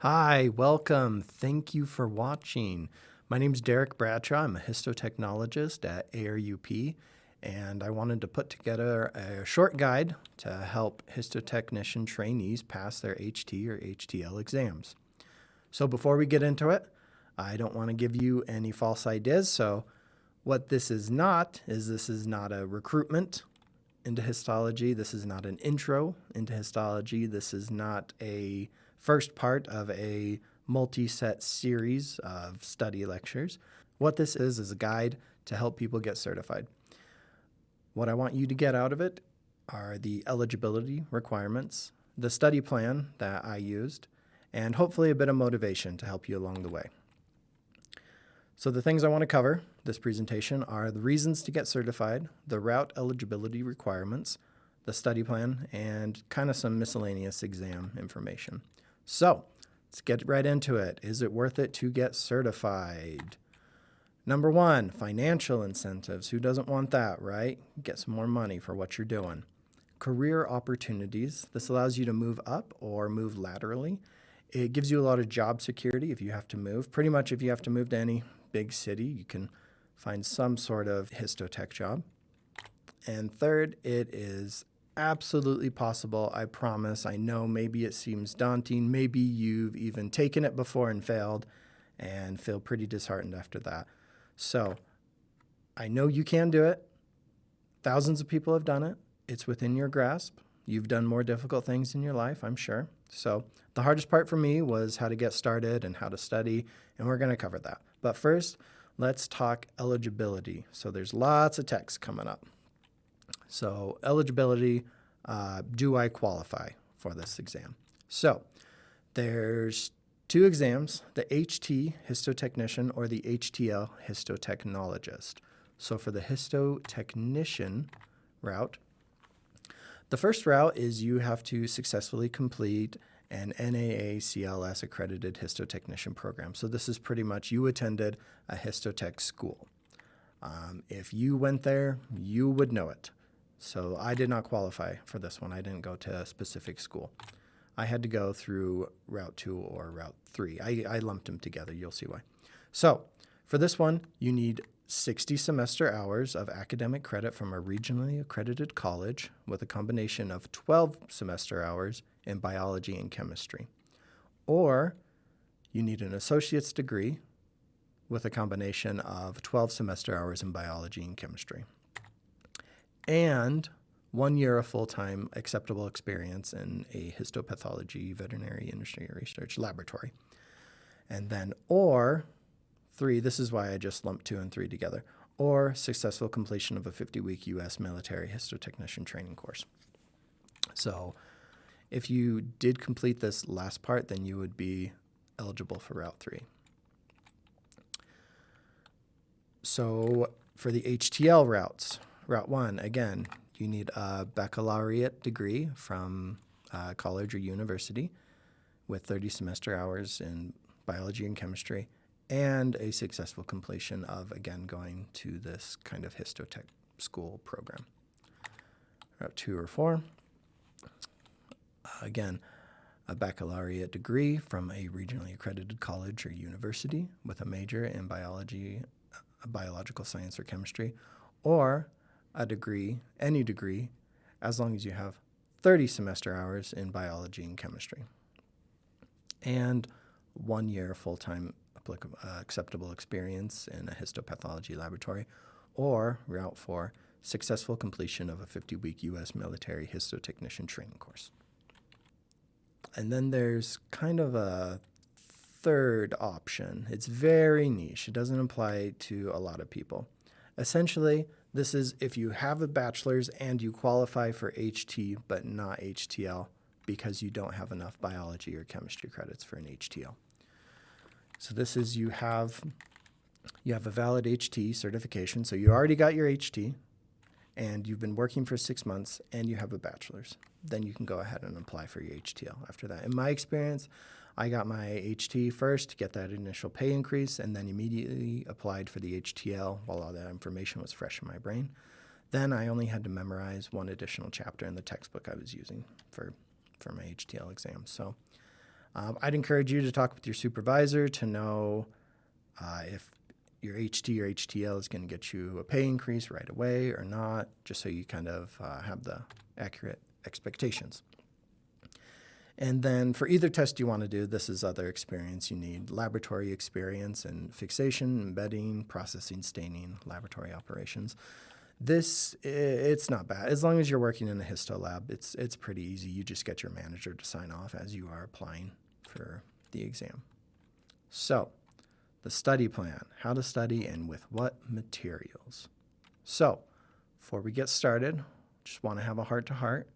Hi, welcome. Thank you for watching. My name is Derek Bradshaw. I'm a histotechnologist at ARUP, and I wanted to put together a short guide to help histotechnician trainees pass their HT or HTL exams. So before we get into it, I don't want to give you any false ideas. So what this is not a recruitment into histology. This is not an intro into histology. This is not a first part of a multi-set series of study lectures. What this is a guide to help people get certified. What I want you to get out of it are the eligibility requirements, the study plan that I used, and hopefully a bit of motivation to help you along the way. So the things I want to cover this presentation are the reasons to get certified, the route eligibility requirements, the study plan, and kind of some miscellaneous exam information. So let's get right into it. Is it worth it to get certified? Number one, financial incentives. Who doesn't want that, right? Get some more money for what you're doing. Career opportunities. This allows you to move up or move laterally. It gives you a lot of job security if you have to move. Pretty much if you have to move to any big city, you can find some sort of histotech job. And third, it is absolutely possible. I promise. I know maybe it seems daunting. Maybe you've even taken it before and failed and feel pretty disheartened after that. So I know you can do it. Thousands of people have done it. It's within your grasp. You've done more difficult things in your life, I'm sure. So the hardest part for me was how to get started and how to study, and we're going to cover that. But first, let's talk eligibility. So there's lots of text coming up. So eligibility, do I qualify for this exam? So there's two exams, the HT histotechnician or the HTL histotechnologist. So for the histotechnician route, the first route is you have to successfully complete an NAACLS accredited histotechnician program. So this is pretty much you attended a histotech school. If you went there, you would know it. So I did not qualify for this one. I didn't go to a specific school. I had to go through Route 2 or Route 3. I lumped them together. You'll see why. So for this one, you need 60 semester hours of academic credit from a regionally accredited college with a combination of 12 semester hours in biology and chemistry. Or you need an associate's degree with a combination of 12 semester hours in biology and chemistry. And 1 year of full-time acceptable experience in a histopathology, veterinary industry research laboratory. And then, or 3, this is why I just lumped 2 and 3 together, or successful completion of a 50-week U.S. military histotechnician training course. So if you did complete this last part, then you would be eligible for Route 3. So for the HTL routes, Route 1, again, you need a baccalaureate degree from college or university with 30 semester hours in biology and chemistry and a successful completion of, again, going to this kind of histotech school program. Route 2 or 4, again, a baccalaureate degree from a regionally accredited college or university with a major in biology, biological science or chemistry, or a degree, any degree, as long as you have 30 semester hours in biology and chemistry. And 1 year full-time acceptable experience in a histopathology laboratory, or Route 4, successful completion of a 50-week U.S. military histotechnician training course. And then there's kind of a third option. It's very niche. It doesn't apply to a lot of people. Essentially, this is if you have a bachelor's and you qualify for HT but not HTL because you don't have enough biology or chemistry credits for an HTL. So this is you have a valid HT certification. So you already got your HT and you've been working for 6 months and you have a bachelor's. Then you can go ahead and apply for your HTL after that. In my experience, I got my HT first to get that initial pay increase and then immediately applied for the HTL while all that information was fresh in my brain. Then I only had to memorize one additional chapter in the textbook I was using for my HTL exam. So I'd encourage you to talk with your supervisor to know if your HT or HTL is going to get you a pay increase right away or not, just so you kind of have the accurate expectations. And then for either test you want to do, this is other experience. You need laboratory experience in fixation, embedding, processing, staining, laboratory operations. It's not bad. As long as you're working in a histo lab, it's pretty easy. You just get your manager to sign off as you are applying for the exam. So, the study plan, how to study and with what materials. So, before we get started, just want to have a heart-to-heart.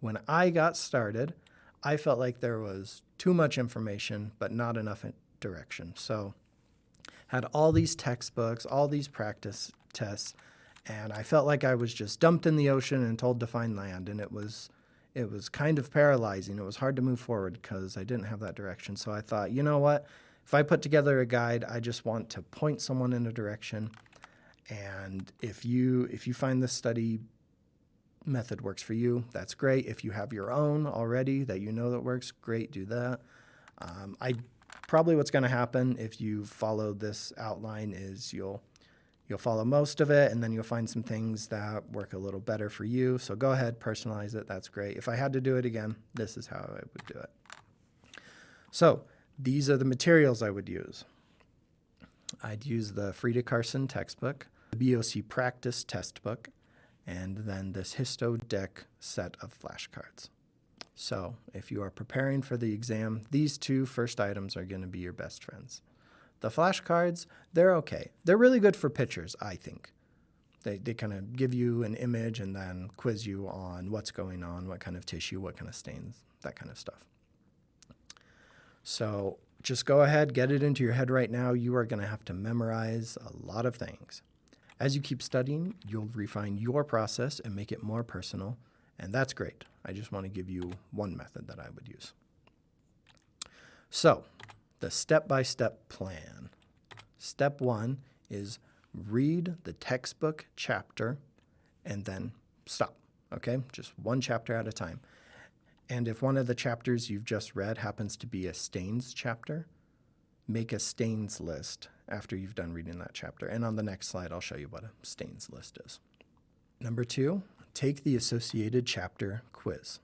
When I got started, I felt like there was too much information, but not enough direction. So, had all these textbooks, all these practice tests, and I felt like I was just dumped in the ocean and told to find land, and it was kind of paralyzing. It was hard to move forward because I didn't have that direction. So I thought, you know what? If I put together a guide, I just want to point someone in a direction. And if you find this study method works for you, that's great. If you have your own already that you know that works, great, do that. Probably what's going to happen if you follow this outline is you'll follow most of it, and then you'll find some things that work a little better for you. So go ahead, personalize it. That's great. If I had to do it again, this is how I would do it. So these are the materials I would use. I'd use the Frida Carson textbook, the BOC practice test book, and then this Histo Deck set of flashcards. So if you are preparing for the exam, these two first items are going to be your best friends. The flashcards, they're okay. They're really good for pictures, I think. They kind of give you an image and then quiz you on what's going on, what kind of tissue, what kind of stains, that kind of stuff. So just go ahead, get it into your head right now. You are going to have to memorize a lot of things. As you keep studying, you'll refine your process and make it more personal, and that's great. I just want to give you one method that I would use. So, the step-by-step plan. Step 1 is read the textbook chapter and then stop, okay? Just one chapter at a time. And if one of the chapters you've just read happens to be a stains chapter, make a stains list after you've done reading that chapter. And on the next slide, I'll show you what a stains list is. Number 2, take the associated chapter quiz.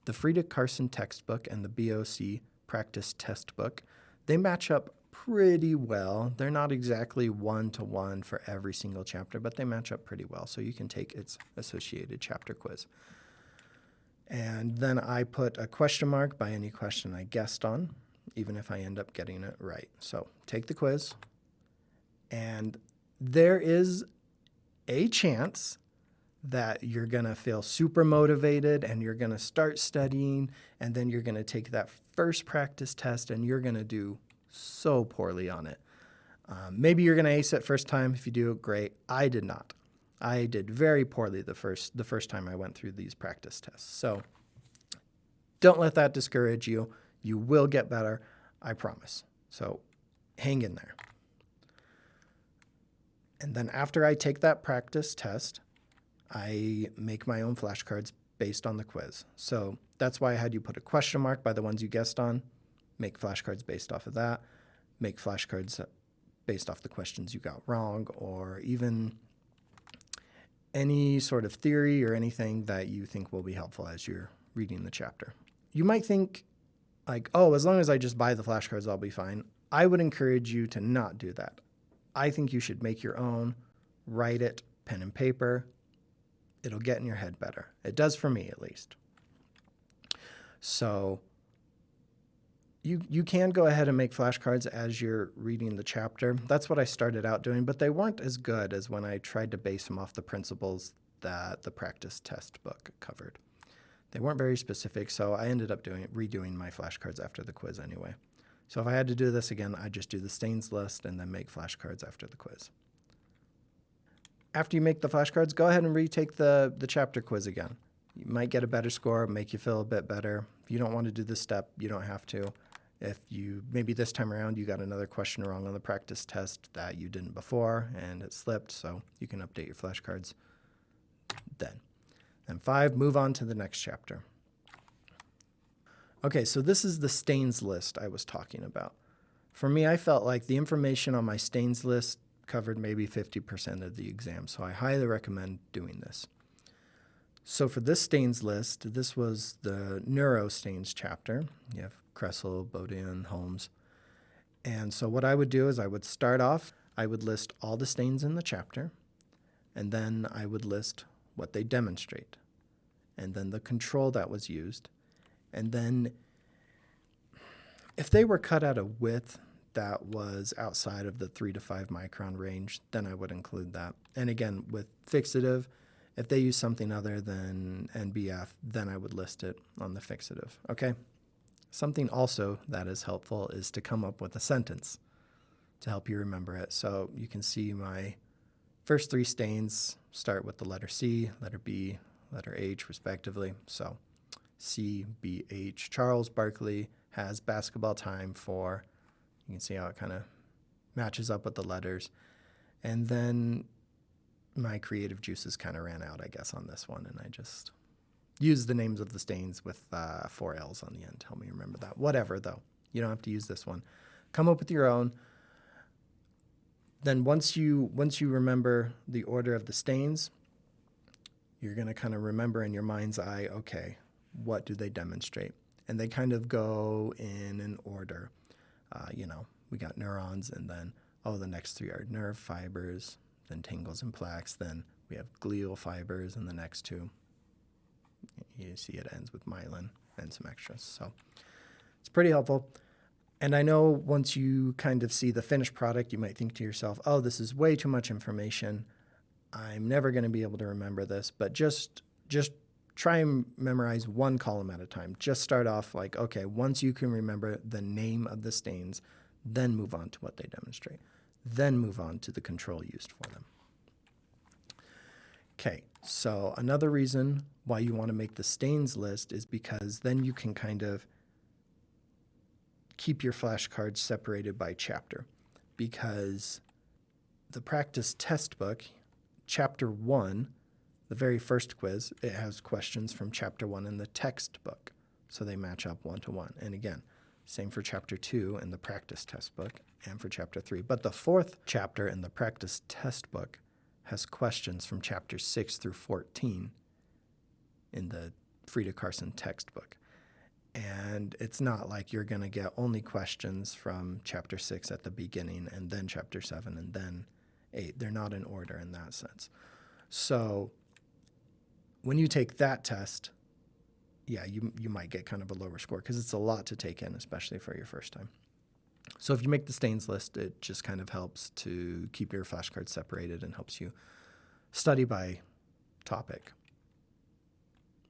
The Frida Carson textbook and the BOC practice test book, they match up pretty well. They're not exactly one-to-one for every single chapter, but they match up pretty well. So you can take its associated chapter quiz. And then I put a question mark by any question I guessed on, even if I end up getting it right. So take the quiz, and there is a chance that you're going to feel super motivated and you're going to start studying, and then you're going to take that first practice test and you're going to do so poorly on it. Maybe you're going to ace it first time. If you do, great. I did not. I did very poorly the first time I went through these practice tests. So don't let that discourage you. You will get better, I promise. So hang in there. And then after I take that practice test, I make my own flashcards based on the quiz. So that's why I had you put a question mark by the ones you guessed on, make flashcards based off of that, make flashcards based off the questions you got wrong, or even any sort of theory or anything that you think will be helpful as you're reading the chapter. You might think, like, oh, as long as I just buy the flashcards, I'll be fine. I would encourage you to not do that. I think you should make your own, write it, pen and paper. It'll get in your head better. It does for me, at least. So you can go ahead and make flashcards as you're reading the chapter. That's what I started out doing, but they weren't as good as when I tried to base them off the principles that the practice test book covered. They weren't very specific, so I ended up redoing my flashcards after the quiz anyway. So if I had to do this again, I'd just do the stains list and then make flashcards after the quiz. After you make the flashcards, go ahead and retake the chapter quiz again. You might get a better score, make you feel a bit better. If you don't want to do this step, you don't have to. If you, maybe this time around, you got another question wrong on the practice test that you didn't before and it slipped, so you can update your flashcards then. And 5, move on to the next chapter. Okay, so this is the stains list I was talking about. For me, I felt like the information on my stains list covered maybe 50% of the exam, so I highly recommend doing this. So for this stains list, this was the neuro stains chapter. You have Kressel, Bodin, Holmes. And so what I would do is I would start off, I would list all the stains in the chapter, and then I would list what they demonstrate, and then the control that was used. And then if they were cut at a width that was outside of the 3 to 5 micron range, then I would include that. And again, with fixative, if they use something other than NBF, then I would list it on the fixative, okay? Something also that is helpful is to come up with a sentence to help you remember it. So you can see my first 3 stains start with the letter C, letter B, letter H, respectively. So C, B, H. Charles Barkley has basketball time for, you can see how it kind of matches up with the letters. And then my creative juices kind of ran out, I guess, on this one, and I just used the names of the stains with 4 L's on the end to help me remember that. Whatever, though. You don't have to use this one. Come up with your own. Then once you remember the order of the stains, you're going to kind of remember in your mind's eye, okay, what do they demonstrate? And they kind of go in an order. We got neurons, and then, the next 3 are nerve fibers, then tangles and plaques, then we have glial fibers in the next 2. You see it ends with myelin and some extras. So it's pretty helpful. And I know once you kind of see the finished product, you might think to yourself, oh, this is way too much information. I'm never going to be able to remember this. But just try and memorize 1 column at a time. Just start off like, okay, once you can remember the name of the stains, then move on to what they demonstrate. Then move on to the control used for them. Okay, so another reason why you want to make the stains list is because then you can kind of keep your flashcards separated by chapter. Because the practice test book, chapter 1, the very first quiz, it has questions from chapter 1 in the textbook. So they match up 1-to-1. And again, same for chapter 2 in the practice test book and for chapter 3. But the 4th chapter in the practice test book has questions from chapter 6 through 14 in the Frida Carson textbook. And it's not like you're going to get only questions from chapter 6 at the beginning and then chapter 7 and then 8. They're not in order in that sense. So when you take that test, yeah, you might get kind of a lower score because it's a lot to take in, especially for your first time. So if you make the stains list, it just kind of helps to keep your flashcards separated and helps you study by topic.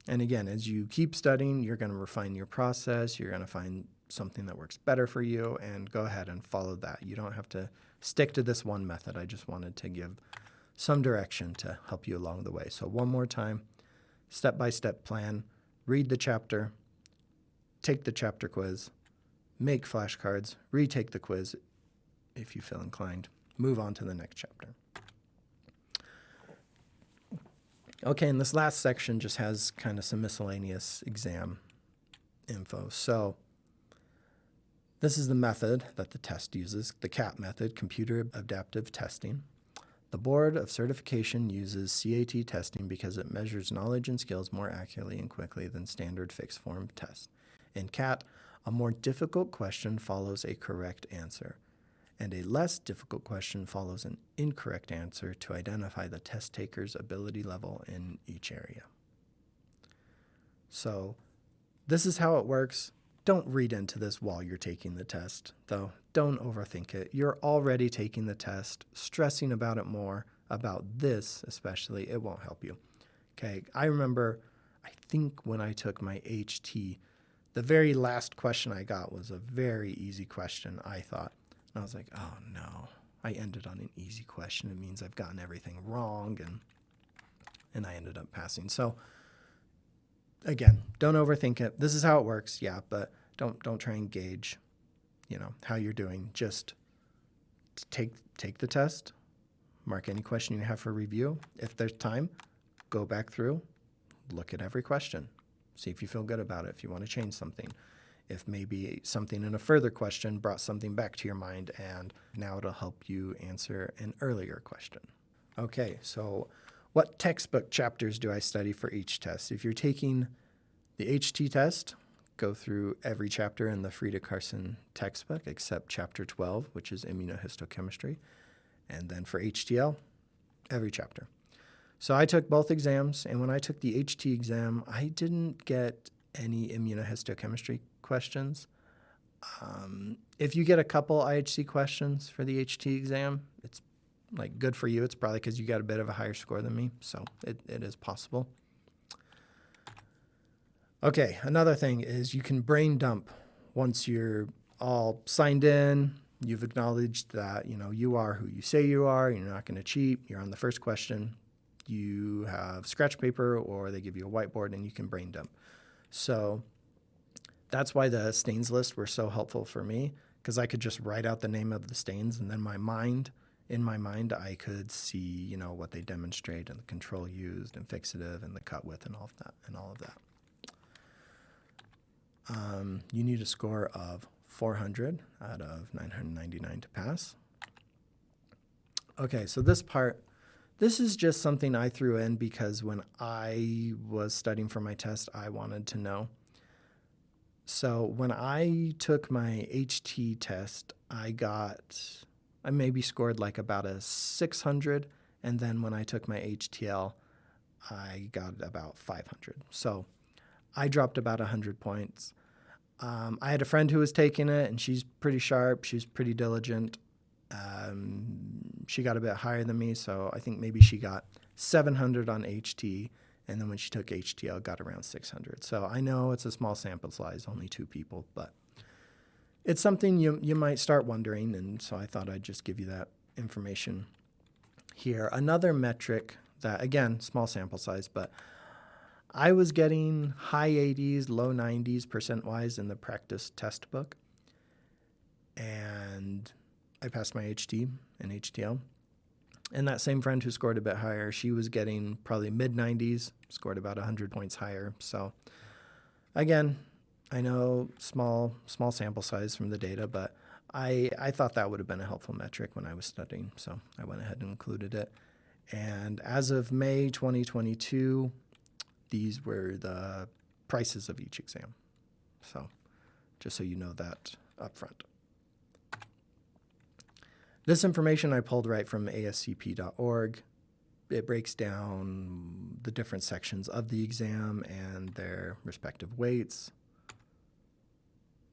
And again, as you keep studying, you're going to refine your process. You're going to find something that works better for you and go ahead and follow that. You don't have to stick to this one method. I just wanted to give some direction to help you along the way. So one more time, step-by-step plan, read the chapter, take the chapter quiz, make flashcards, retake the quiz if you feel inclined, move on to the next chapter. Okay, and this last section just has kind of some miscellaneous exam info. So this is the method that the test uses, the CAT method, Computer Adaptive Testing. The Board of Certification uses CAT testing because it measures knowledge and skills more accurately and quickly than standard fixed form tests. In CAT, a more difficult question follows a correct answer, and a less difficult question follows an incorrect answer to identify the test taker's ability level in each area. So this is how it works. Don't read into this while you're taking the test, though. Don't overthink it. You're already taking the test, stressing about it more, about this especially, it won't help you. Okay, I remember, I think when I took my HT, the very last question I got was a very easy question, I thought. And I was like, oh no, I ended on an easy question. It means I've gotten everything wrong, and I ended up passing. So again, don't overthink it. This is how it works, yeah, but don't try and gauge, how you're doing. Just take the test, mark any question you have for review. If there's time, go back through, look at every question, see if you feel good about it, if you want to change something. if maybe something in a further question brought something back to your mind, and now it'll help you answer an earlier question. Okay, so what textbook chapters do I study for each test? If you're taking the HT test, go through every chapter in the Frida Carson textbook except chapter 12, which is immunohistochemistry. And then for HTL, every chapter. So I took both exams, and when I took the HT exam, I didn't get any immunohistochemistry questions. If you get a couple IHC questions for the HT exam, it's like good for you. It's probably because you got a bit of a higher score than me, so it is possible. Okay, another thing is you can brain dump once you're all signed in. You've acknowledged that you are who you say you are. You're not going to cheat. You're on the first question. You have scratch paper, or they give you a whiteboard, and you can brain dump. So that's why the stains list were so helpful for me, because I could just write out the name of the stains, and then in my mind, I could see what they demonstrate and the control used and fixative and the cut width and all of that. You need a score of 400 out of 999 to pass. Okay, so this is just something I threw in because when I was studying for my test, I wanted to know. So when I took my HT test, I maybe scored like about a 600, and then when I took my HTL, I got about 500. So I dropped about 100 points. I had a friend who was taking it, and she's pretty sharp. She's pretty diligent. She got a bit higher than me, so I think maybe she got 700 on HT, and then when she took HTL, got around 600. So I know it's a small sample size, only 2 people, but it's something you might start wondering, and so I thought I'd just give you that information here. Another metric that, again, small sample size, but I was getting high 80s, low 90s percent-wise in the practice test book, and I passed my HT and HTL. And that same friend who scored a bit higher, she was getting probably mid-90s, scored about 100 points higher. So again, I know small sample size from the data, but I thought that would have been a helpful metric when I was studying, so I went ahead and included it. And as of May 2022, these were the prices of each exam. So just so you know that up front. This information I pulled right from ascp.org. It breaks down the different sections of the exam and their respective weights.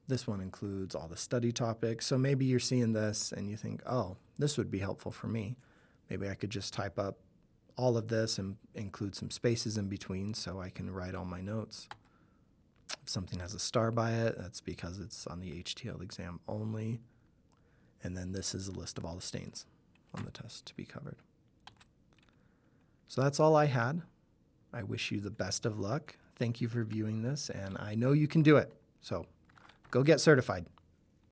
This one includes all the study topics. So maybe you're seeing this and you think, oh, this would be helpful for me. Maybe I could just type up all of this and include some spaces in between so I can write all my notes. If something has a star by it, that's because it's on the HTL exam only. And then this is a list of all the stains on the test to be covered. So that's all I had. I wish you the best of luck. Thank you for viewing this, and I know you can do it. So go get certified.